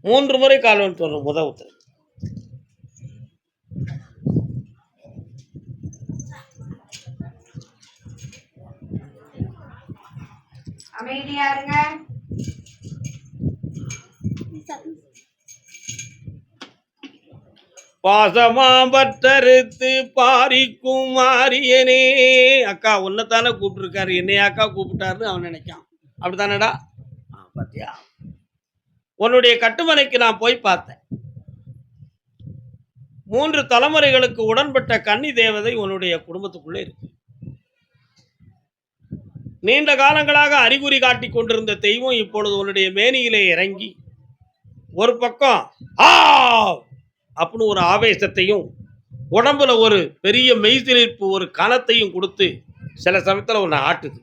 3 முறை கால் வந்துட்டு வரணும் உதவுத்து. அமைதியா இருங்க. பாசமாம்பற்றறுத்து பாரிக்கும் மாரியனே. அக்கா உன்னைத்தானே கூப்பிட்டுருக்காரு, என்னைய அக்கா கூப்பிட்டாருன்னு அவன் நினைக்கான். அப்படித்தானடா? பாத்தியா, உன்னுடைய கட்டுமனைக்கு நான் போய் பார்த்தேன். 3 தலைமுறைகளுக்கு உடன்பட்ட கன்னி தேவதை உன்னுடைய குடும்பத்துக்குள்ளே இருக்கு. நீண்ட காலங்களாக அறிகுறி காட்டி கொண்டிருந்த தெய்வம் இப்பொழுது உன்னுடைய மேனியிலே இறங்கி ஒரு பக்கம் அப்படின்னு ஒரு ஆவேசத்தையும், உடம்புல ஒரு பெரிய மெய்சிலிர்ப்பு, ஒரு கனத்தையும் கொடுத்து சில சமயத்தில் உன்னை ஆட்டுது.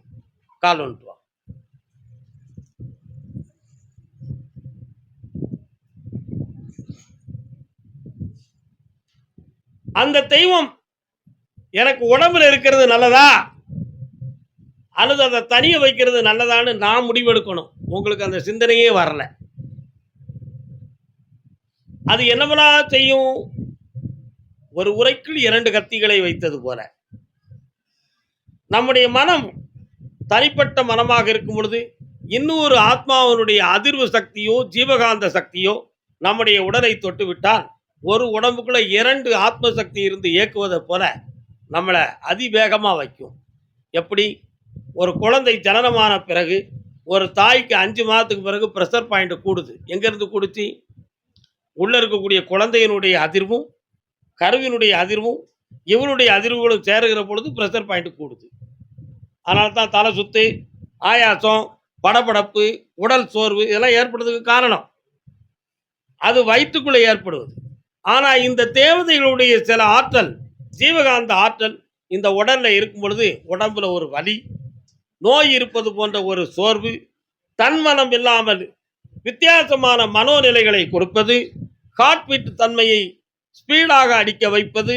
கால் வந்துட்டு வா. அந்த தெய்வம் எனக்கு உடம்புல இருக்கிறது நல்லதா அல்லது அதை தனிய வைக்கிறது நல்லதான்னு நான் முடிவெடுக்கணும். உங்களுக்கு அந்த சிந்தனையே வரல. அது என்னவெல்லாம் செய்யும்? ஒரு உரைக்குள் 2 கத்திகளை வைத்தது போல நம்முடைய மனம் தனிப்பட்ட மனமாக இருக்கும் பொழுது இன்னொரு ஆத்மாவினுடைய அதிர்வு சக்தியோ ஜீவகாந்த சக்தியோ நம்முடைய உடலை தொட்டு விட்டால் ஒரு உடம்புக்குள்ள 2 ஆத்ம சக்தி இருந்து இயக்குவதை போல நம்மளை அதிவேகமாக வைக்கும். எப்படி? ஒரு குழந்தை ஜனனமான பிறகு ஒரு தாய்க்கு 5 மாதத்துக்கு பிறகு ப்ரெஷர் பாயிண்ட் கூடுது. எங்கேருந்து கூடுச்சு? உள்ள இருக்கக்கூடிய குழந்தையினுடைய அதிர்வும் கருவினுடைய அதிர்வும் இவனுடைய அதிர்வுகளும் சேருகிற பொழுது ப்ரெஷர் பாயிண்ட் கூடுது. அதனால தான் தலை சுத்து, ஆயாசம், படபடப்பு, உடல் சோர்வு இதெல்லாம் ஏற்படுறதுக்கு காரணம் அது வயிற்றுக்குள்ளே ஏற்படுவது. ஆனால் இந்த தேவதைகளுடைய சில ஆற்றல், ஜீவகாந்த ஆற்றல் இந்த உடலில் இருக்கும் பொழுது உடம்புல ஒரு வலி, நோய் இருப்பது போன்ற ஒரு சோர்வு, தன்மனம் இல்லாமல் வித்தியாசமான மனோநிலைகளை கொடுப்பது, ஹார்ட்பீட் தன்மையை ஸ்பீடாக அடிக்க வைப்பது,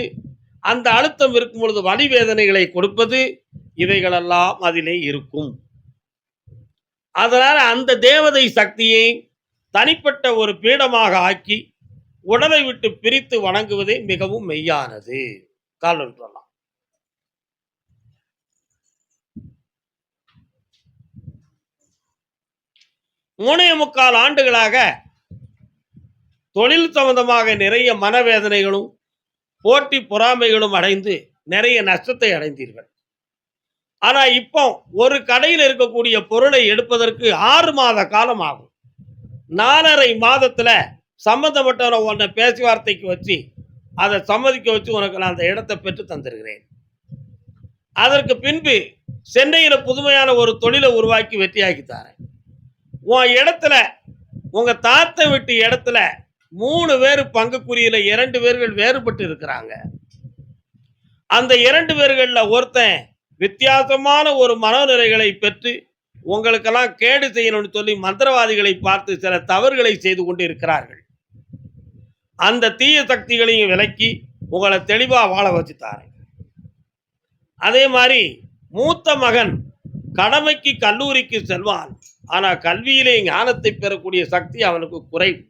அந்த அழுத்தம் இருக்கும் பொழுது வலி வேதனைகளை கொடுப்பது, இவைகளெல்லாம் அதிலே இருக்கும். அதனால் அந்த தேவதை சக்தியை தனிப்பட்ட ஒரு பீடமாக ஆக்கி உடலை விட்டு பிரித்து வணங்குவதே மிகவும் மெய்யானது. கால் சொல்லலாம். 3.25 ஆண்டுகளாக தொழில் சம்பந்தமாக நிறைய மனவேதனைகளும் போட்டி பொறாமைகளும் அடைந்து நிறைய நஷ்டத்தை அடைந்தீர்கள். ஆனால் இப்போ ஒரு கடையில் இருக்கக்கூடிய பொருளை எடுப்பதற்கு 6 மாத காலம் ஆகும். 4.5 மாதத்தில் சம்மந்தப்பட்டவரை உன்னை பேச்சுவார்த்தைக்கு வச்சு அதை சம்மதிக்க வச்சு உனக்கு நான் அந்த இடத்தை பெற்று தந்திருக்கிறேன். அதற்கு பின்பு சென்னையில் புதுமையான ஒரு தொழிலை உருவாக்கி வெற்றியாக்கி தரேன். உன் இடத்துல உங்கள் தாத்தை விட்டு இடத்துல 3 பேர் பங்குக்குறியில் 2 பேர்கள் வேறுபட்டு இருக்கிறாங்க. அந்த 2 பேர்களில் ஒருத்தன் வித்தியாசமான ஒரு மனநிலைகளை பெற்று உங்களுக்கெல்லாம் கேடு செய்யணும்னு சொல்லி மந்திரவாதிகளை பார்த்து சில தவறுகளை செய்து கொண்டு இருக்கிறார்கள். அந்த தீய சக்திகளையும் விலக்கி உங்களை தெளிவாக வாழ வச்சு தாரேன். அதே மாதிரி மூத்த மகன் கடமைக்கு கல்லூரிக்கு செல்வான். ஆனால் கல்வியிலே ஞானத்தை பெறக்கூடிய சக்தி அவனுக்கு குறைவு.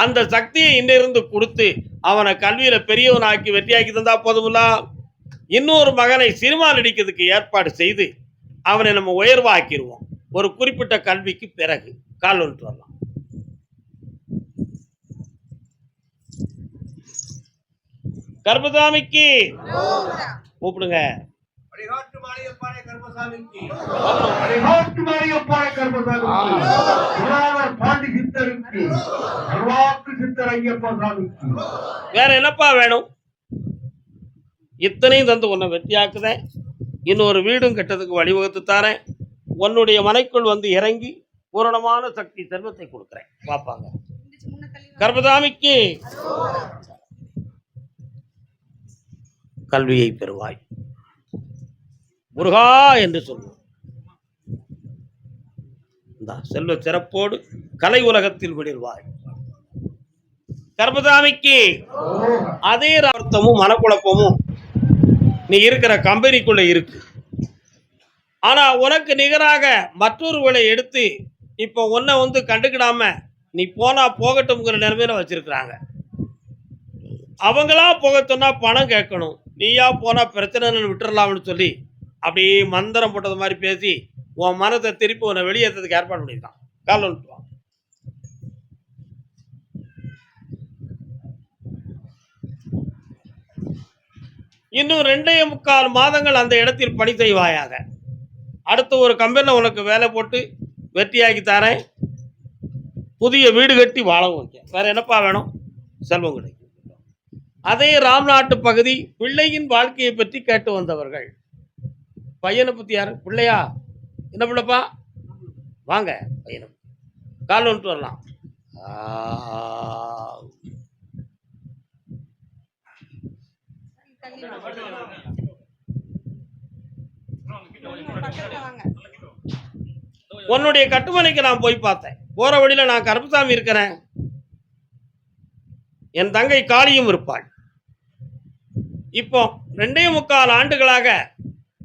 அந்த சக்தியை இன்னிருந்து கொடுத்து அவனை கல்வியில் பெரியவனாக்கி வெற்றியாக்கி தந்தா போதுமில்ல. இன்னொரு மகனை சினிமா நடிக்கிறதுக்கு ஏற்பாடு செய்து அவனை நம்ம உயர்வாக்கிடுவோம் ஒரு குறிப்பிட்ட கல்விக்கு பிறகு. கால் வந்துட்டு வரலாம். கர்மசாமிக்கு கூப்பிடுங்க. வேற என்னப்பா வேணும்? இத்தனையும் தந்து உன்னை வெற்றியாக்குதேன். இன்னொரு வீடும் கட்டத்துக்கு வழிவகுத்து தாரேன். உன்னுடைய மனைக்குள் வந்து இறங்கி பூரணமான சக்தி செல்வத்தை கொடுக்குறேன். பார்ப்பாங்க. கர்மசாமிக்கு கல்வியை பெறுவாய் முருகா என்று சொல்லுவோம். செல்வ சிறப்போடு கலை உலகத்தில் விடுவாய். கர்மசாமிக்கு அதே அர்த்தமும் மனக்குழப்பமும் நீ இருக்கிற கம்பெனிக்குள்ள இருக்கு. ஆனா உனக்கு நிகராக மற்றொருவரை எடுத்து இப்போ உன்னை வந்து கண்டுக்கிடாம நீ போனா போகட்டும்ங்கிற நிலைமையில வச்சிருக்கிறாங்க. அவங்களா போக சொன்னா பணம் கேட்கணும், நீயா போனா பிரச்சனைன்னு விட்டுறலாம்னு சொல்லி அப்படியே மந்திரம் போட்டது மாதிரி பேசி உன் மனத்தை திருப்பி உன்னை வெளியேற்றதுக்கு ஏற்பாடு பண்ணியிருக்கான். கால் வந்துட்டு வா. இன்னும் 2.25 மாதங்கள் அந்த இடத்தில் பணி செய்வாயாக. அடுத்த ஒரு கம்பெனியில் உனக்கு வேலை போட்டு வெற்றியாக்கி தரேன், புதிய வீடு கட்டி வாழவும் வைக்க. வேற என்னப்பா வேணும்? செல்வம் கிடைக்கும். அதே ராம்நாட்டு பகுதி பிள்ளையின் வாழ்க்கையை பற்றி கேட்டு வந்தவர்கள். பையனை பத்தி யாரு? பிள்ளையா? என்ன பிள்ளைப்பா? வாங்க பையனை கால் வந்துட்டு வரலாம். உன்னுடைய கட்டுமனைக்கு நான் போய் பார்த்தேன். போற வழியில நான் கருப்புசாமி இருக்கிறேன், என் தங்கை காளியும் இருப்பாள். இப்போ 2.25 ஆண்டுகளாக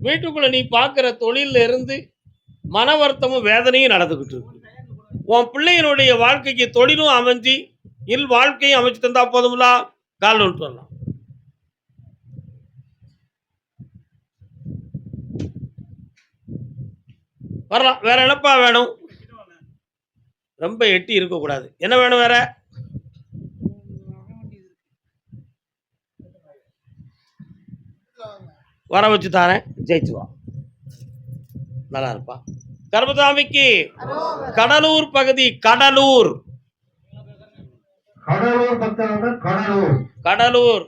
வீட்டுக்குள்ள நீ பார்க்கிற தொழில இருந்து மன வருத்தமும் வேதனையும் நடந்துகிட்டு இருக்கு. உன் பிள்ளையினுடைய வாழ்க்கைக்கு தொழிலும் அமைஞ்சு இல் வாழ்க்கையும் அமைச்சு தந்தா போதும்ல. கால் வந்துட்டு வரலாம். வரலாம். வேற என்னப்பா வேணும்? ரொம்ப எட்டி இருக்கக்கூடாது. என்ன வேணும் வேற? வர வச்சு தாரேன், ஜெயிச்சு வா. நல்லா இருப்பா. கருப்பசாமிக்கு கடலூர் பகுதி, கடலூர் கடலூர்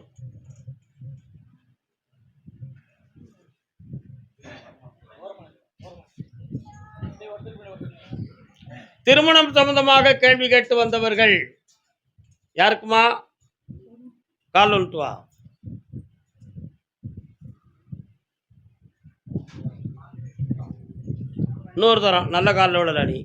திருமணம் சம்பந்தமாக கேள்வி கேட்டு வந்தவர்கள் யாருக்குமா? கால் வந்துட்டு வா. இன்னொரு தரம் நல்ல காலில் விடல நீ.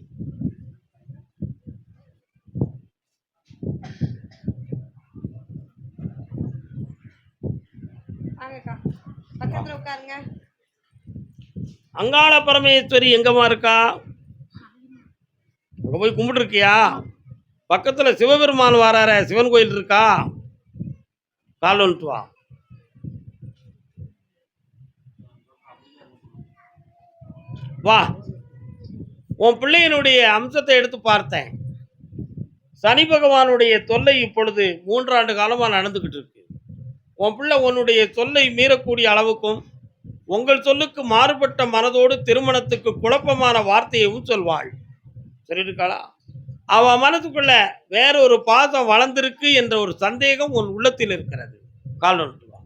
அங்காள பரமேஸ்வரி எங்கம்மா இருக்கா? அங்க போய் கும்பிட்டு இருக்கியா? பக்கத்துல சிவபெருமான் வரார, சிவன் கோயில் இருக்கா? கால் வந்துட்டு வா. வா. உன் பிள்ளையினுடைய அம்சத்தை எடுத்து பார்த்தேன். சனி பகவானுடைய தொல்லை இப்பொழுது 3 ஆண்டு காலமா நடந்துகிட்டு இருக்கு. உன் பிள்ளை உன்னுடைய சொல்லை மீறக்கூடிய அளவுக்கும் உங்கள் சொல்லுக்கு மாறுபட்ட மனதோடு திருமணத்துக்கு குழப்பமான வார்த்தையவும் சொல்வாள். சொல்லியிருக்காளா? அவ மனதுக்குள்ள வேற ஒரு பாசம் வளர்ந்திருக்கு என்ற ஒரு சந்தேகம் உன் உள்ளத்தில் இருக்கிறது. கால் வந்துட்டு வா.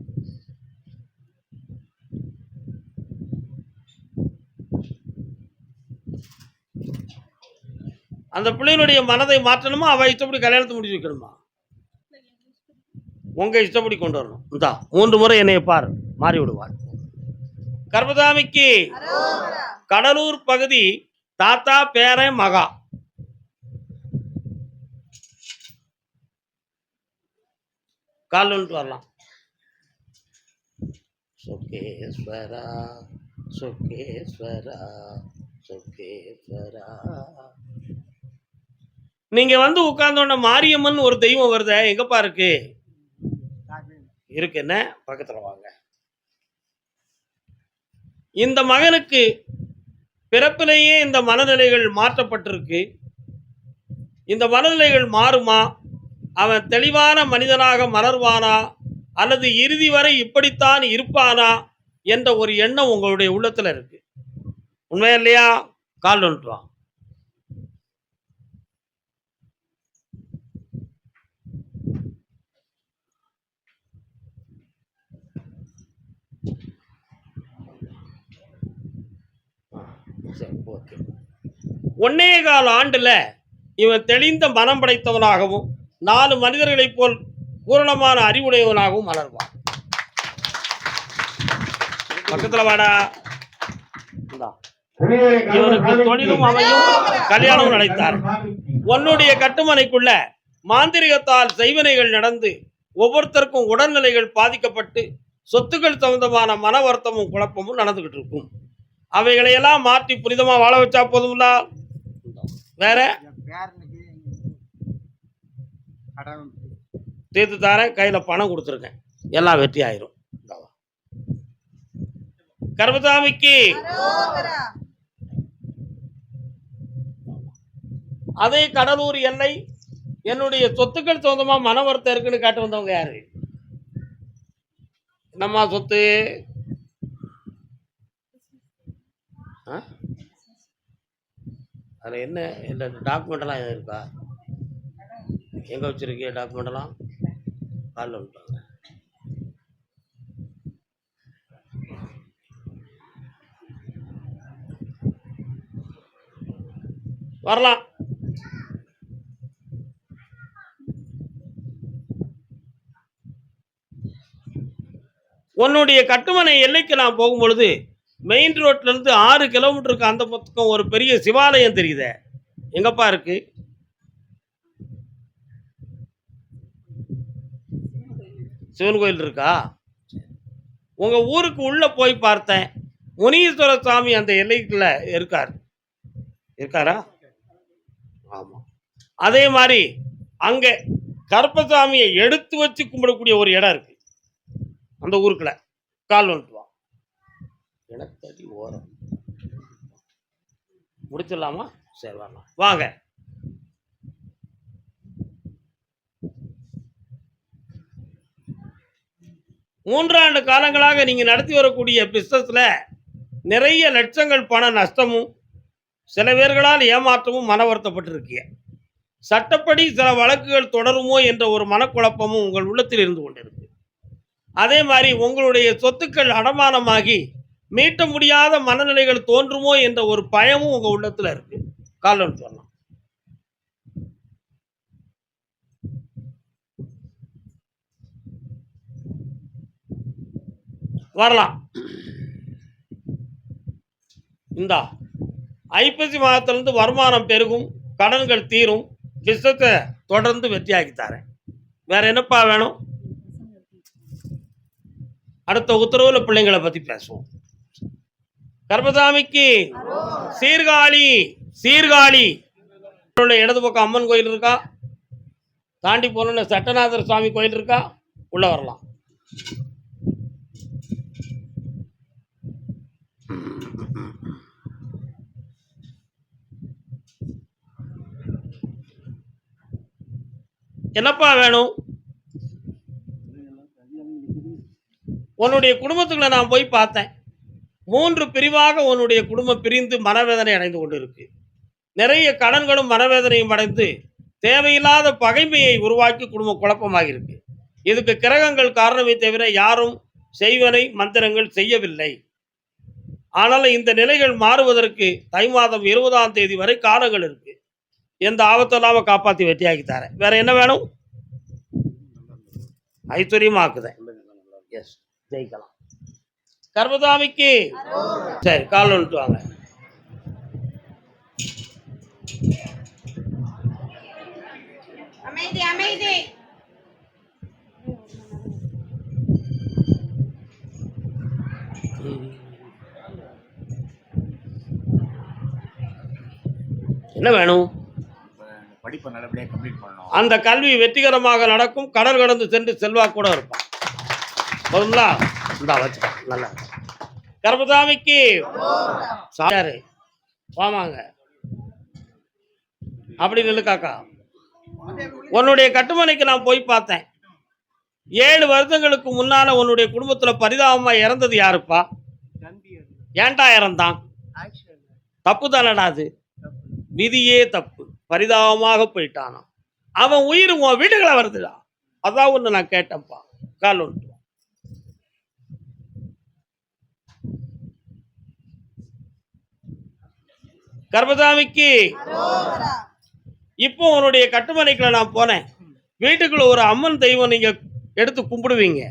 அந்த பிள்ளையினுடைய மனதை மாற்றணுமா, அவ இஷ்டப்படி கல்யாணத்தை முடிச்சு வைக்கணுமா? உங்க இஷ்டப்படி கொண்டு வரணும். இந்தா 3 முறை என்னைய பார், மாறி விடுவார். கர்மசாமிக்கு கடலூர் பகுதி தாத்தா பேரன் மகா. கால் வந்துட்டு வரலாம். சுகேஸ்வரா சுகேஸ்வரா சுகேஸ்வரா. நீங்க வந்து உட்கார்ந்தோட மாரியம்மன் ஒரு தெய்வம் வருத, எங்கப்பா இருக்கு? இருக்கு. என்ன பக்கத்துல வாங்க. இந்த மகனுக்கு பிறப்பிலேயே இந்த மனநிலைகள் மாற்றப்பட்டிருக்கு. இந்த மனநிலைகள் மாறுமா? அவன் தெளிவான மனிதனாக மலர்வானா அல்லது இறுதி வரை இப்படித்தான் இருப்பானா என்ற ஒரு எண்ணம் உங்களுடைய உள்ளத்துல இருக்கு. உண்மையா இல்லையா? கால் வந்துட்டு வா. சரி, ஓகே. 1.25 ஆண்டுல இவன் தெளிந்த மனம் படைத்தவனாகவும் 4 மனிதர்களைப் போல் பூரணமான அறிவுடையவனாகவும் மலர்வான். பக்கத்துல வாடா. இவனுக்கு தொழிலும் அமையும், கல்யாணமும் நடத்தார். உன்னுடைய கட்டுமனைக்குள்ள மாந்திரிகத்தால் செய்வினைகள் நடந்து ஒவ்வொருத்தருக்கும் உடல்நிலைகள் பாதிக்கப்பட்டு சொத்துக்கள் சம்பந்தமான மன வருத்தமும் குழப்பமும் நடந்துகிட்டு இருக்கும். அவைகளையெல்லாம் மாற்றி புனிதமா வாழ வச்சா போதும்ல. வேற தீர்த்து தாரேன், கையில பணம் கொடுத்துருக்கேன், எல்லாம் வெற்றி ஆயிரும். கர்மசாமிக்கு அதே கடலூர் எல்லை என்னுடைய சொத்துக்கள் சொந்தமா மன வருத்தம் இருக்குன்னு காட்டு வந்தவங்க யாரு? என்னம்மா சொத்து? அதில் என்ன இந்த டாக்குமெண்ட் எல்லாம் எதுவும் இருக்கா? எங்கே வச்சிருக்கீங்க டாக்குமெண்ட் எல்லாம்? காலில் விட்டாங்க. வரலாம். உன்னுடைய கட்டுமனை எல்லைக்கு நான் போகும் பொழுது மெயின் ரோட்ல இருந்து 6 கிலோமீட்டருக்கு அந்த பக்கம் ஒரு பெரிய சிவாலயம் தெரியுதே, எங்கப்பா இருக்கு? சிவன் கோயில் இருக்கா? உங்க ஊருக்கு உள்ள போய் பார்த்தேன், முனீஸ்வர சாமி அந்த எல்லைக்குள்ள இருக்காரா? ஆமா. அதே மாதிரி அங்க கருப்பசாமியை எடுத்து வச்சு கும்பிடக்கூடிய ஒரு இடம் இருக்கு அந்த ஊருக்குள்ள. கால் வந்துட்டு வா, எனத்தடி ஓரம் முடிச்சிடலாமா? சரி வரலாம், வாங்க. மூன்றாண்டு காலங்களாக நீங்க நடத்தி வரக்கூடிய பிசினஸ்ல நிறைய லட்சங்கள் பண நஷ்டமும் சில பேர்களால் ஏமாற்றமும் மன வருத்தப்பட்டிருக்கீங்க. சட்டப்படி சில வழக்குகள் தொடருமோ என்ற ஒரு மனக்குழப்பமும் உங்கள் உள்ளத்தில் இருந்து கொண்டிருக்கு. அதே மாதிரி உங்களுடைய சொத்துக்கள் அடமானமாகி மீட்ட முடியாத மனநிலைகள் தோன்றுமோ என்ற ஒரு பயமும் உங்க உள்ளத்துல இருக்கு. காலம் சொல்லலாம். வரலாம். இந்தா ஐப்பசி மாதத்திலிருந்து வருமானம் பெருகும், கடன்கள் தீரும், பிசினஸை தொடர்ந்து வெற்றியாக்கி தரேன். வேற என்னப்பா வேணும்? அடுத்த உத்தரவுல பிள்ளைங்களை பத்தி பேசுவோம். கர்மசாமிக்கு சீர்காழி இடது பக்கம் அம்மன் கோயில் இருக்கா, தாண்டி போன சட்டநாதர் சுவாமி கோயில் இருக்கா, உள்ள வரலாம். என்னப்பா வேணும்? உன்னுடைய குடும்பத்துக்குள்ள நான் போய் பார்த்தேன், 3 பிரிவாக உன்னுடைய குடும்பம் பிரிந்து மனவேதனை அடைந்து கொண்டு இருக்கு. நிறைய கடன்களும் மனவேதனையும் அடைந்து தேவையில்லாத பகைமையை உருவாக்கி குடும்பம் குழப்பமாக இருக்கு. இதுக்கு கிரகங்கள் காரணமே தவிர யாரும் செய்வனை மந்திரங்கள் செய்யவில்லை. ஆனால் இந்த நிலைகள் மாறுவதற்கு தை மாதம் 20ஆம் தேதி வரை காலங்கள் இருக்கு. எந்த ஆபத்தும் இல்லாம காப்பாற்றி வெற்றியாக்கி தரேன். வேற என்ன வேணும்? ஐஸ்வர்யமாக்குதேன். எஸ், ஜெயிக்கலாம். கர்மசாமிக்கு சரி, கால் வந்துட்டு வாங்க. அமைதி அமைதி. என்ன வேணும்? படிப்பை நல்லபடியாக கம்ப்ளீட் பண்ணணும். அந்த கல்வி வெற்றிகரமாக நடக்கும். கடல் கடந்து சென்று செல்வா கூட இருப்பான். போதுங்களா? இந்தா வச்சுக்கோங்க. நல்லா கர்மசாமிக்கு சாரு வாமாங்க. அப்படி நில்லு காக்கா. உன்னுடைய கட்டுமனைக்கு நான் போய் பார்த்தேன். 7 வருடங்களுக்கு முன்னால உன்னுடைய குடும்பத்துல பரிதாபமா இறந்தது யாருப்பா? ஏன்டா இறந்தான்? தப்பு தானடா அது. விதியே தப்பு. பரிதாபமாக போயிட்டானா. அவன் உயிர் உன் வீடுகளை வருதுடா. அதான் ஒண்ணு நான் கேட்டேன்ப்பா. கால் ஒன்று கர்மசாமிக்கு இப்போ உன்னுடைய கட்டுமனைக்குள்ள நான் போனேன். வீட்டுக்குள்ள ஒரு அம்மன் தெய்வம் நீங்க எடுத்து கும்பிடுவீங்க.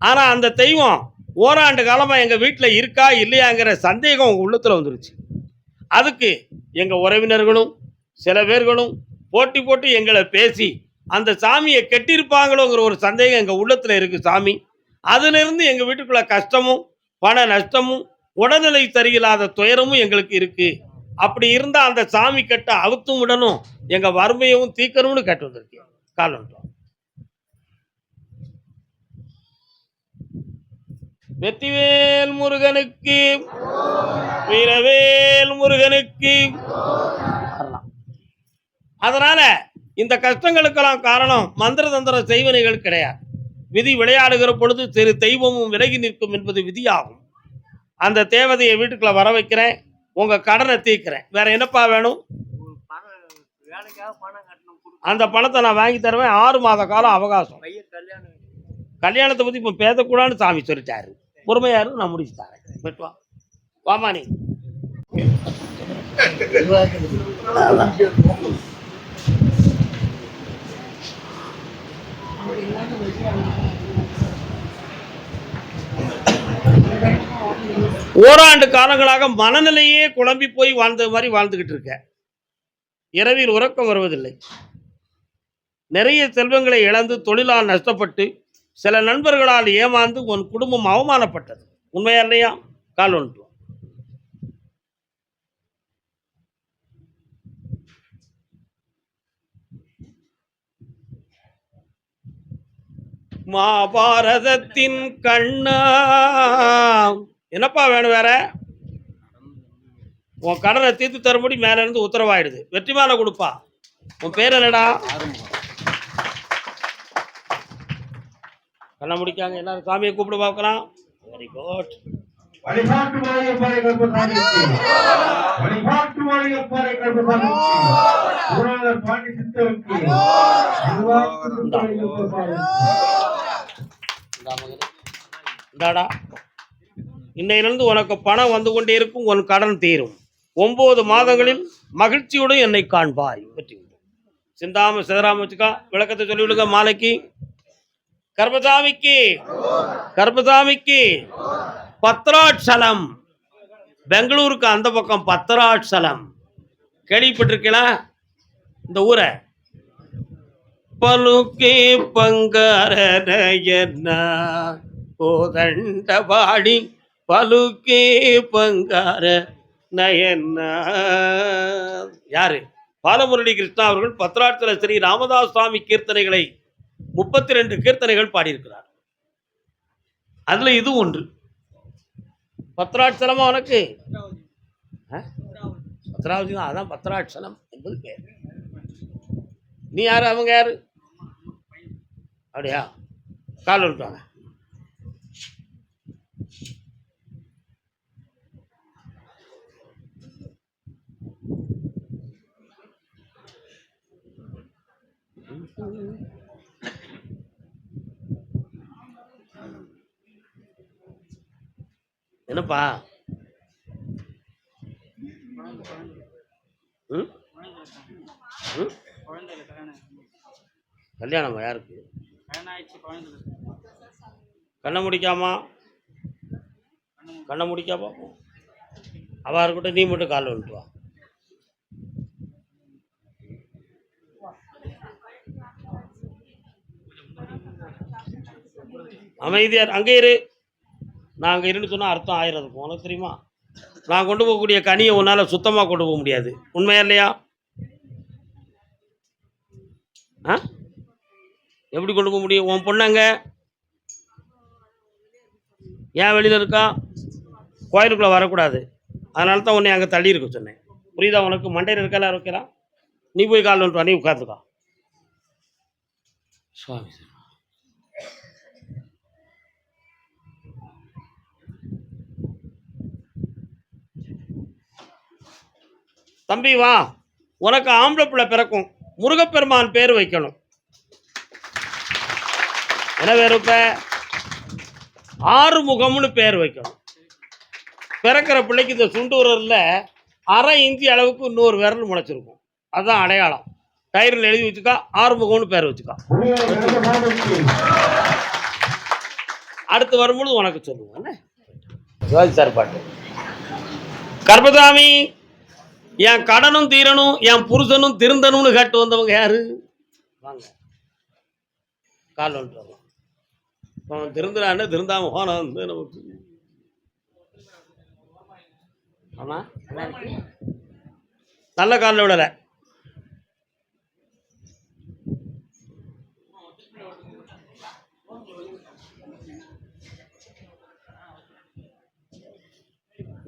ஆனா அந்த தெய்வம் ஓராண்டு காலமா எங்க வீட்டுல இருக்கா இல்லையாங்கிற சந்தேகம் உங்க உள்ளத்துல வந்துருச்சு. அதுக்கு எங்க உறவினர்களும் சில பேர்களும் போட்டி போட்டு எங்களை பேசி அந்த சாமியை கெட்டிருப்பாங்களோங்கிற ஒரு சந்தேகம் எங்க உள்ளத்துல இருக்கு சாமி. அதுல இருந்து எங்க வீட்டுக்குள்ள கஷ்டமும் பண நஷ்டமும் உடல்நிலை சரியில்லாத துயரமும் எங்களுக்கு இருக்கு. அப்படி இருந்தா அந்த சாமி கட்ட அவுத்தும் விடணும், எங்க வறுமையவும் தீக்கணும்னு கேட்டு வந்திருக்கேன். கால் வந்துட்டோம். வெற்றிவேல் முருகனுக்கு, வீரவேல் முருகனுக்கு. அதனால இந்த கஷ்டங்களுக்கெல்லாம் காரணம் மந்திர தந்திர செய்வனைகள் கிடையாது. விதி விளையாடுகிற பொழுது சிறு தெய்வமும் விலகி நிற்கும் என்பது விதியாகும். அந்த தேவதையை வீட்டுக்குள்ள வர வைக்கிறேன், உங்க கடனை தீர்க்கிறேன். வேற என்னப்பா வேணும்? அந்த பணத்தை நான் வாங்கி தருவேன். 6 மாத காலம் அவகாசம். கல்யாணத்தை பத்தி இப்ப பேசக்கூடாதுன்னு சாமி சொல்லிட்டாரு. பொறுமையாரு, நான் முடிச்சு தரேன். பெட்டுவா வாமா நீ. ஓராண்டு காலங்களாக மனநிலையே குழம்பி போய் வாழ்ந்த மாதிரி வாழ்ந்துகிட்டு இருக்க. இரவில் உறக்கம் வருவதில்லை. நிறைய செல்வங்களை இழந்து தொழிலால் நஷ்டப்பட்டு சில நண்பர்களால் ஏமாந்து உன் குடும்பம் அவமானப்பட்டது. உண்மையா இல்லையா? கால் ஒன்று. மகாபாரதத்தின் கண்ணா, என்னப்பா வேணும் வேற? உன் கடனை தீர்த்து தரும்படி மேல இருந்து உத்தரவாயிடுது. வெற்றி மாலை கொடுப்பா. உன் பேர் என்னடா? கண்ண முடிக்காங்க எல்லாரும் சாமியை கூப்பிட்டு பார்க்கலாம். Very good. வழிபாட்டு மாளிகை கல்பசாமிக்கு, வழிபாட்டு மாளிகை கல்பசாமிக்கு, குருநாதர் பாண்டி சித்தருக்கு, இந்தாடா, இன்னையிலிருந்து உனக்கு பணம் வந்து கொண்டே இருக்கும். உன் கடன் தீரும். 9 மாதங்களில் மகிழ்ச்சியுடன் என்னை காண்பாய். சிந்தாம சிதறாம வச்சுக்கா. விளக்கத்தை சொல்லி விடுங்க. மாலைக்கு கர்பசாமிக்கு, கர்பசாமிக்கு பத்ராட்சலம். பெங்களூருக்கு அந்த பக்கம் பத்ராட்சலம் கேள்விப்பட்டிருக்கலாம் இந்த ஊரை. பலுக்கே பங்காரன கோதண்டபாடி பலுக்கே பங்கார நயன்னா. யாரு? பாலமுரளி கிருஷ்ணா அவர்கள் பத்ராட்சல ஸ்ரீ ராமதாஸ் சுவாமி கீர்த்தனைகளை 32 கீர்த்தனைகள் பாடியிருக்கிறார். அதுல இது ஒன்று. பத்ராட்சலமா உனக்கு? பத்ராவதி தான். அதான் பத்ராட்சலம் என்பது பேர். நீ யாரு? அவங்க யாரு? அப்படியா? கால் விட்டுவாங்க. என்னப்பா? கல்யாணமா? யாருக்கு? கண்ணை முடிக்காமா? கண்ணை முடிக்காம அவா இருக்கட்டும். நீ மட்டும் கால் வந்துட்டு வா. அமைதியார். அங்கே இரு. நான் அங்கே இருன்னு சொன்னால் அர்த்தம் ஆயிரதுக்கும். உனக்கு தெரியுமா? நான் கொண்டு போகக்கூடிய கனியை உன்னால் சுத்தமாக கொண்டு போக முடியாது. உண்மையா இல்லையா? ஆ, எப்படி கொண்டு போக முடியும்? உன் பொண்ணாங்க ஏன் வெளியில் இருக்கா? கோயிலுக்குள்ளே வரக்கூடாது. அதனால தான் உன்னை அங்கே தள்ளி இருக்க சொன்னேன். புரியுதா உனக்கு? மண்டையில் இருக்கலாம் வைக்கலாம். நீ போய் கால் வந்துட்டு வா. நீ உட்காந்துக்கா. சுவாமி தம்பி வா. உனக்கு ஆம்பளை பிள்ளை பிறக்கும். முருகப்பெருமான் பேர் வைக்கணும். என்ன பேர் வைப்ப? ஆறுமுகம்னு பேர் வைக்கணும். பிறக்கிற பிள்ளைக்கு இந்த சுண்டூரில் 1/2 இன்ச்சு அளவுக்கு இன்னொரு விரல் முளைச்சிருக்கும். அதுதான் அடையாளம். டயரில் எழுதி வச்சுக்கா. ஆறுமுகம்னு பேர் வச்சுக்கா. அடுத்து வரும்பொழுது உனக்கு சொல்லுவேன். சார் பாட்டு. கர்பசாமி, என் கடனும் தீரணும், என் புருஷனும் திருந்தணும்னு கேட்டு வந்தவங்க யாரு? வாங்க. கால் வந்துட்டு வரலாம். அவன் திருந்துறான்னு திருந்தாம போன வந்து நமக்கு. ஆமா, நல்ல காலில் விடலை.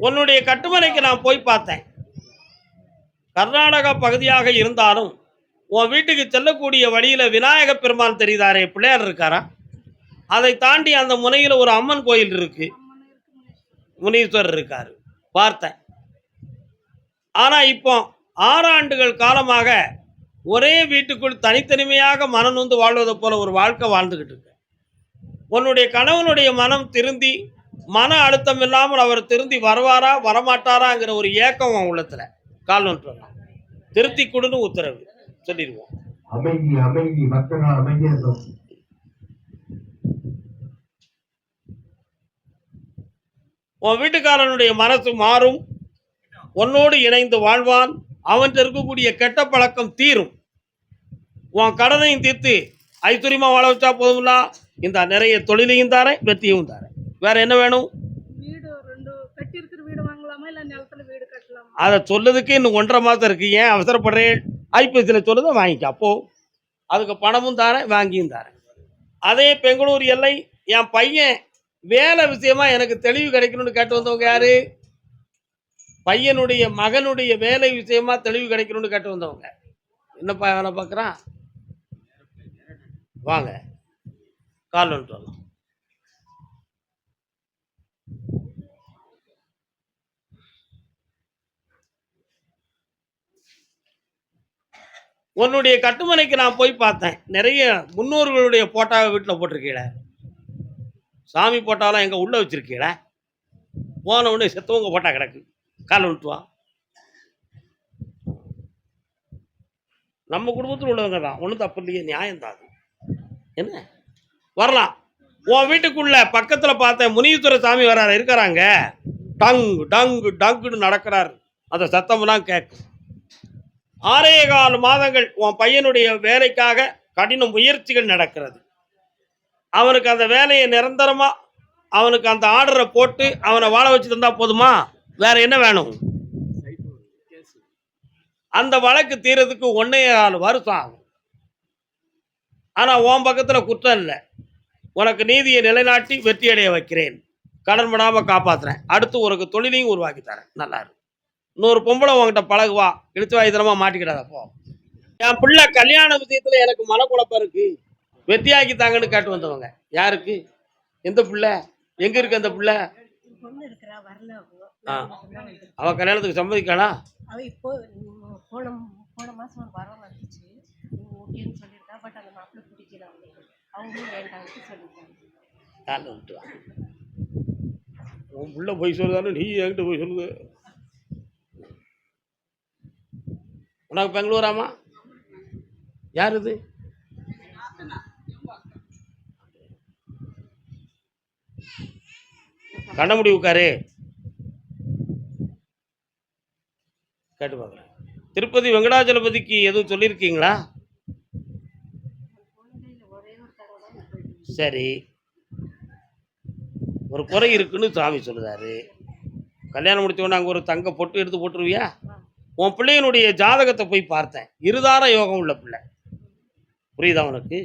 உன்னுடைய கட்டுமனைக்கு நான் போய் பார்த்தேன். கர்நாடகா பகுதியாக இருந்தாலும் உன் வீட்டுக்கு செல்லக்கூடிய வழியில விநாயக பெருமான் தெரியுதாரே, பிள்ளையார் இருக்காரா? அதை தாண்டி அந்த முனையில ஒரு அம்மன் கோயில் இருக்கு, முனீஸ்வரர் இருக்காரு, பார்த்தேன். ஆனா இப்போ 6 ஆண்டுகள் காலமாக ஒரே வீட்டுக்குள் தனித்தனிமையாக மனம் நொந்து வாழ்வதை போல ஒரு வாழ்க்கை வாழ்ந்துகிட்டு இருக்கு. உன்னுடைய கணவனுடைய மனம் திருந்தி, மன அழுத்தம் இல்லாமல் அவர் திருந்தி வருவாரா வரமாட்டாராங்கிற ஒரு ஏக்கம் உன் உள்ளத்துல கால் நோட்டுலாம் திருத்தி கொடுன்னு உத்தரவு சொல்லிடுவோம். அமைதி அமைதி மக்கள் அமைதியாகும். உன் வீட்டுக்காரனுடைய மனசு மாறும், உன்னோடு இணைந்து வாழ்வான். அவன் இருக்கக்கூடிய கெட்ட பழக்கம் தீரும். உன் கடனையும் தீர்த்து ஐஸ்வர்யமா வாழ வச்சா போதும்ல. இந்த நிறைய தொழிலையும் தாரேன், வெற்றியும் தாரேன். வேற என்ன வேணும்? வீடு 2 கட்டி இருக்கிற வீடு வாங்கலாமா இல்ல நிலத்துல வீடு கட்டலாமா? அதை சொல்லதுக்கு இன்னும் 1.5 மாதம் இருக்கு. ஏன் அவசரப்படுறேன்? ஐபிஎஸ்சில் சொல்லுதை வாங்கிக்க. அப்போ அதுக்கு பணமும் தாரேன், வாங்கியும் தாரேன். அதே பெங்களூர் எல்லை என் பையன் வேலை விஷயமா எனக்கு தெளிவு கிடைக்கணும்னு கேட்டு வந்தவங்க யாரு? பையனுடைய மகனுடைய வேலை விஷயமா தெளிவு கிடைக்கணும்னு கேட்டு வந்தவங்க. என்னப்பா வேலை பார்க்குறான்? வாங்க கால் வந்துட்டு வரலாம். உன்னுடைய கட்டுமனைக்கு நான் போய் பார்த்தேன். நிறைய முன்னோர்களுடைய போட்டாவை வீட்டில் போட்டிருக்கீங்கள, சாமி போட்டாலாம் எங்க உள்ள வச்சிருக்கீங்கள, போன உடனே செத்தவங்க போட்டா கிடக்கு, கால் விட்டுவா. நம்ம குடும்பத்தில் உள்ளவங்க தான், ஒன்றும் தப்பு இல்லையே, நியாயம்தான் அது. என்ன வரலாம். உன் வீட்டுக்குள்ள பக்கத்தில் பார்த்தேன், முனீஸ்வர சாமி வராரு, இருக்கிறாங்க. டங்கு டங்கு டங்குன்னு நடக்கிறாரு, அந்த சத்தம்லாம் கேட்கும். 6.25 மாதங்கள் உன் பையனுடைய வேலைக்காக கடின முயற்சிகள் நடக்கிறது. அவனுக்கு அந்த வேலையை நிரந்தரமா அவனுக்கு அந்த ஆர்டரை போட்டு அவனை வாழ வச்சு தந்தா போதுமா? வேற என்ன வேணும்? அந்த வழக்கு தீரத்துக்கு 1.25 வருஷம் ஆகும். ஆனா உன் பக்கத்துல குற்றம் இல்லை. உனக்கு நீதியை நிலைநாட்டி வெற்றியடைய வைக்கிறேன், கடன் படாம காப்பாத்துறேன், அடுத்து உனக்கு தொழிலையும் உருவாக்கி தரேன். நல்லா இருக்கு. இன்னொரு பொம்பளை உங்ககிட்ட பழகுவா, இழுத்து வாய்த்தனமா மாட்டிக்கிடாதப்போ. என் பிள்ளை கல்யாண விஷயத்துல எனக்கு மனக்குழப்பம் இருக்கு, வெற்றியாக்கி தாங்கன்னு கேட்டு வந்தவங்க யாருக்கு? எந்த பிள்ளை? எங்க இருக்கு அந்த பிள்ளை? பொண்ணு இருக்கிறா வரல அவ. ஆ, அவ கல்யாணத்துக்கு சம்மதிக்காளா? அவ இப்போ போன போன மாசம் ஒரு வரம் வந்துச்சு, ஓகேன்னு சொல்லியிருக்கா. பட் அந்த மாப்பிள்ளை பிடிக்கல அவங்களுக்கு, அவங்களும் வேண்டாம்னு சொல்லிட்டாங்க. காலை விட்டு வா. உன் பிள்ளை போய் சொல்லுதானு நீ என்கிட்ட போய் சொல்லுது. உனக்கு பெங்களூராமா? யார் இது? கண்ண முடி உட்காரு, கேட்டு பார்க்குறேன். திருப்பதி வெங்கடாஜலபதிக்கு எதுவும் சொல்லியிருக்கீங்களா? சரி, ஒரு குறை இருக்குன்னு சாமி சொல்லுதாரு. கல்யாணம் முடிச்ச உடனே அங்கே ஒரு தங்க பொட்டு எடுத்து போட்டுருவியா? உன் பிள்ளையனுடைய ஜாதகத்தை போய் பார்த்தேன், இருதார யோகம் உள்ள பிள்ளை, புரியுதா உனக்கு?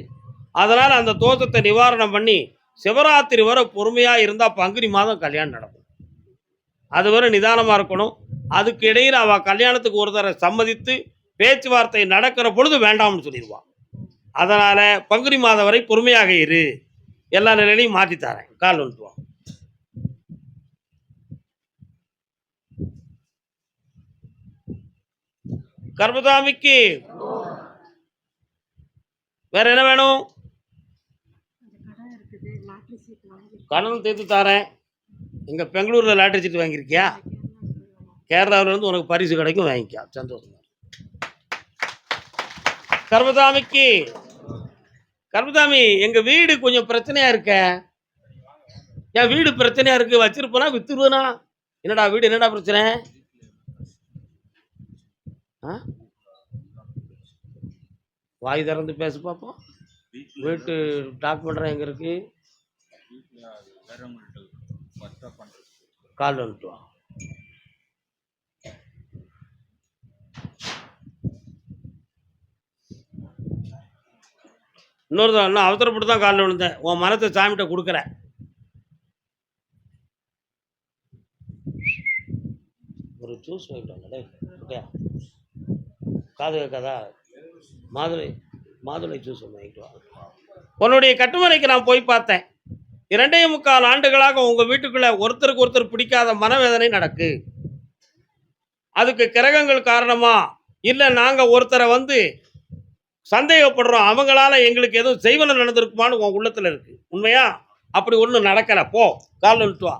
அதனால் அந்த தோஷத்தை நிவாரணம் பண்ணி சிவராத்திரி வரை பொறுமையாக இருந்தால் பங்குனி மாதம் கல்யாணம் நடக்கும். அது வரை நிதானமாக இருக்கணும். அதுக்கு இடையில் அவள் கல்யாணத்துக்கு ஒரு தடவை சம்மதித்து பேச்சுவார்த்தை நடக்கிற பொழுது வேண்டாம்னு சொல்லிடுவான். அதனால் பங்குனி மாதம் வரை பொறுமையாக இரு, எல்லா நிலையிலையும் மாற்றி தரேன், கால் வந்துடுவான். கர்மசாமிக்கு வேற என்ன வேணும்? கடன் இருக்குது, லாட்ரி சீட் வாங்கி கடன் தீர்த்து தரேன். இங்கே பெங்களூரில் லாட்டரி சீட்டு வாங்கியிருக்கியா? கேரளாவிலேருந்து உனக்கு பரிசு கிடைக்கும், வாங்கிக்கா. சந்தோஷம். கர்மசாமிக்கு. கர்மசாமி, எங்கள் வீடு கொஞ்சம் பிரச்சனையாக இருக்க. என் வீடு பிரச்சனையாக இருக்குது, வச்சிருப்பேனா வித்துருவேனா? என்னடா வீடு, என்னடா பிரச்சனை? வாய் திறந்து பேசு பார்ப்போம். வீட்டு டாக்குமெண்ட்லாம் எங்கே இருக்கு? கால் வந்துட்டு வா. இன்னொரு தான் இன்னும் அவசரப்பட்டு தான் காலில் விழுந்தேன். உன் மனத்தை சாமிகிட்ட கொடுக்குறேன். ஒரு ஜூஸ் வாங்கிட்டு வாங்க டேய் ஓகே காது கேட்காதா மாதுளை ஜூஸ் ஒன்று வாங்கிட்டு வாங்க. உன்னுடைய கட்டுமனைக்கு நான் போய் பார்த்தேன். 2.25 ஆண்டுகளாக உங்கள் வீட்டுக்குள்ளே ஒருத்தருக்கு ஒருத்தர் பிடிக்காத மனவேதனை நடக்கு. அதுக்கு கிரகங்கள் காரணமா இல்லை நாங்கள் ஒருத்தரை சந்தேகப்படுறோம், அவங்களால எங்களுக்கு எதுவும் செய்வன நடந்திருக்குமான்னு உன் உள்ளத்தில் இருக்கு. உண்மையா? அப்படி ஒன்றும் நடக்கல. போ கால் விட்டு வா.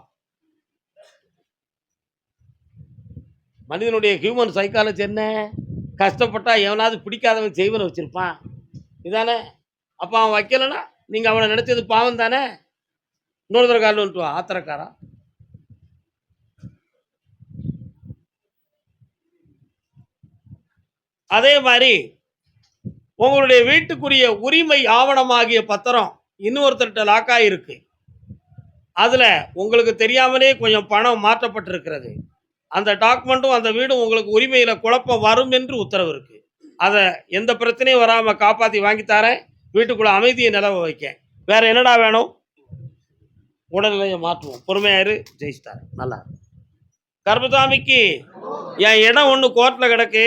மனிதனுடைய ஹியூமன் சைக்காலஜி என்ன? கஷ்டப்பட்டா எவனாவது பிடிக்காதவன் செய்வனை வச்சிருப்பான் இதானே? அப்போ அவன் வைக்கலைன்னா நீங்கள் அவனை நினைச்சது பாவம் தானே? இன்னொரு தடவை கால் விட்டு வா ஆத்திரக்காரா. அதே மாதிரி உங்களுடைய வீட்டுக்குரிய உரிமை ஆவணமாகிய பத்திரம் இன்னொருத்தர்கிட்ட லாக்காக இருக்கு. அதில் உங்களுக்கு தெரியாமலே கொஞ்சம் பணம் மாற்றப்பட்டிருக்கிறது. அந்த டாக்குமெண்ட்டும் அந்த வீடும் உங்களுக்கு உரிமையில் குழப்பம் வரும் என்று உத்தரவு இருக்கு. அதை எந்த பிரச்சனையும் வராமல் காப்பாற்றி வாங்கித்தாரேன். வீட்டுக்குள்ள அமைதியை நிலவ வைக்க. வேற என்னடா வேணும்? உடல்நிலையை மாற்றுவோம். பொறுமையாயிரு, ஜெயிச்சிட்டாரு. நல்லா கர்மசாமிக்கு என் இடம் ஒன்று கோர்ட்டில் கிடக்கு.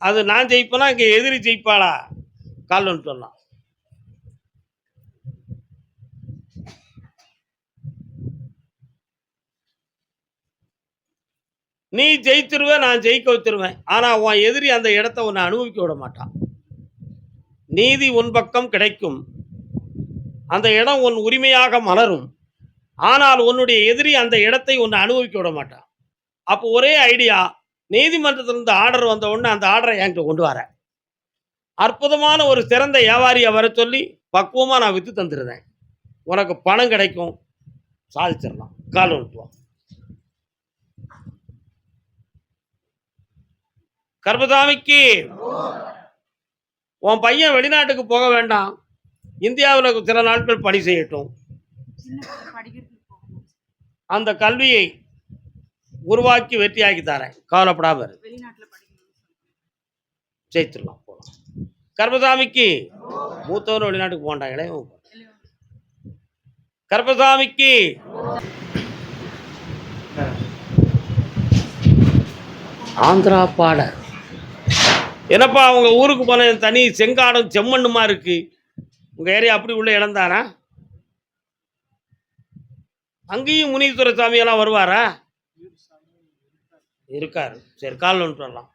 அது நான் ஜெயிப்பேனா இங்கே எதிரி ஜெயிப்பாளா? கால் ஒன்று சொல்லலாம். நீ ஜெயித்திருவ, நான் ஜெயிக்க வச்சிருவேன். ஆனால் உன் எதிரி அந்த இடத்த உன்னை அனுபவிக்க விட மாட்டான். நீதி உன் பக்கம் கிடைக்கும். அந்த இடம் உன் உரிமையாக மலரும். ஆனால் உன்னுடைய எதிரி அந்த இடத்தை உன்னை அனுபவிக்க விட மாட்டான். அப்போ ஒரே ஐடியா, நீதிமன்றத்திலிருந்து ஆர்டர் வந்த உடனே அந்த ஆர்டரை என்கிட்ட கொண்டு வர அற்புதமான ஒரு சிறந்த வியாபாரியை வர சொல்லி பக்குவமாக நான் விற்று தந்துடுறேன். உனக்கு பணம் கிடைக்கும், சாதிச்சிடலாம். கால் விட்டுவான். கர்மசாமிக்கு உன் பையன் வெளிநாட்டுக்கு போக வேண்டாம், இந்தியாவில் சில நாட்கள் பணி செய்யட்டும். அந்த கல்வியை உருவாக்கி வெற்றியாக்கி தரேன். கவலைப்படாம ஜெயிச்சிடலாம். போகலாம். கர்மசாமிக்கு மூத்தவரும் வெளிநாட்டுக்கு போண்டாங்க. இளையவன் கர்மசாமிக்கு ஆந்திரா பாடர். என்னப்பா அவங்க ஊருக்கு போன தனி செங்காடும் செம்மண்ணுமா இருக்கு. உங்க ஏரியா அப்படி உள்ள இடம் தானா? அங்கேயும் முனீஸ்வர சாமியெல்லாம் வருவாரா? இருக்காரு. சரி, கால் ஒன்று வரலாம்.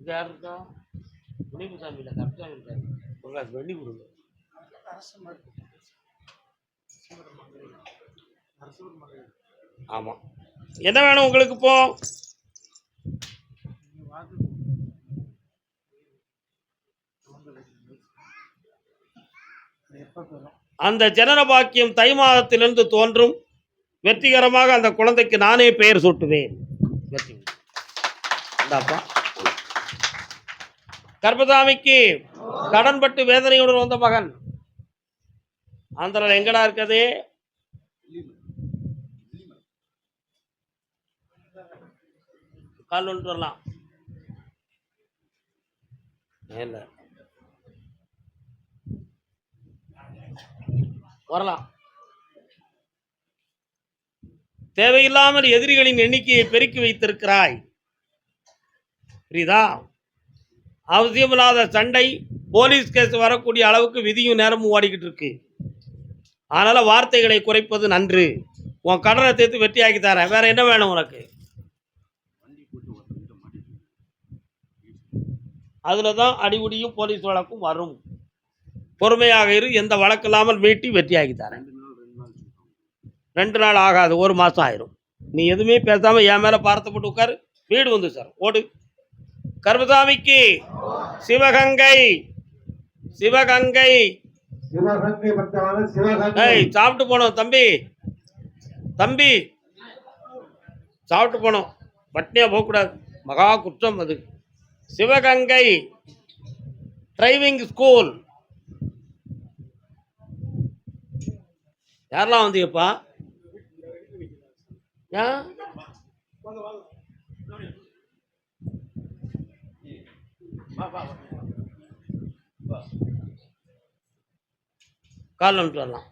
யார் இருக்கா? முனீஸ்வர சாமியில் கரெக்டாக இருக்காரு. உங்களுக்கு வெள்ளி கொடுங்க. ஆமாம், என்ன வேணும் உங்களுக்கு இப்போ? அந்த ஜனன பாக்கியம் தை மாதத்திலிருந்து தோன்றும். வெற்றிகரமாக அந்த குழந்தைக்கு நானே பெயர் சூட்டுவேன். வெற்றி. கர்மசாமிக்கு கடன்பட்டு வேதனையுடன் வந்த மகன் ஆந்திராவில் எங்கடா இருக்குது? கால் ஒன்று வரலாம். வரலாம். தேவையில்லாமல் எதிரிகளின் எண்ணிக்கையை பெருக்கி வைத்திருக்கிறாய். புரியுதா? அவசியமில்லாத சண்டை, போலீஸ் கேஸ் வரக்கூடிய அளவுக்கு விதியும் நேரமும் ஓடிக்கிட்டு இருக்கு. அதனால வார்த்தைகளை குறைப்பது நன்று. உன் கடனை சேர்த்து வெற்றியாக்கி தரேன். வேற என்ன வேணும் உனக்கு? அதுல தான் அடிவுடியும் போலீஸ் வழக்கும் வரும். பொறுமையாக இரு. எந்த வழக்கு இல்லாமல் மீட்டி வெற்றியாக்கி தரேன். 2 நாள் ஆகாது, 1 மாதம் ஆயிரும். நீ எதுவுமே பேசாம என் மேல பாரத்தை போட்டு உட்காரு. வீடு வந்து சார் ஓடு. கர்மசாமிக்கு சிவகங்கை சிவகங்கை சாப்பிட்டு போனோம் தம்பி. தம்பி சாப்பிட்டு போனோம். பட்னியா போகக்கூடாது, மகா குற்றம் அது. Sivaganga driving school. யாரெல்லாம் வந்தீங்கப்பா? கால் வந்துட்டு வரலாம்.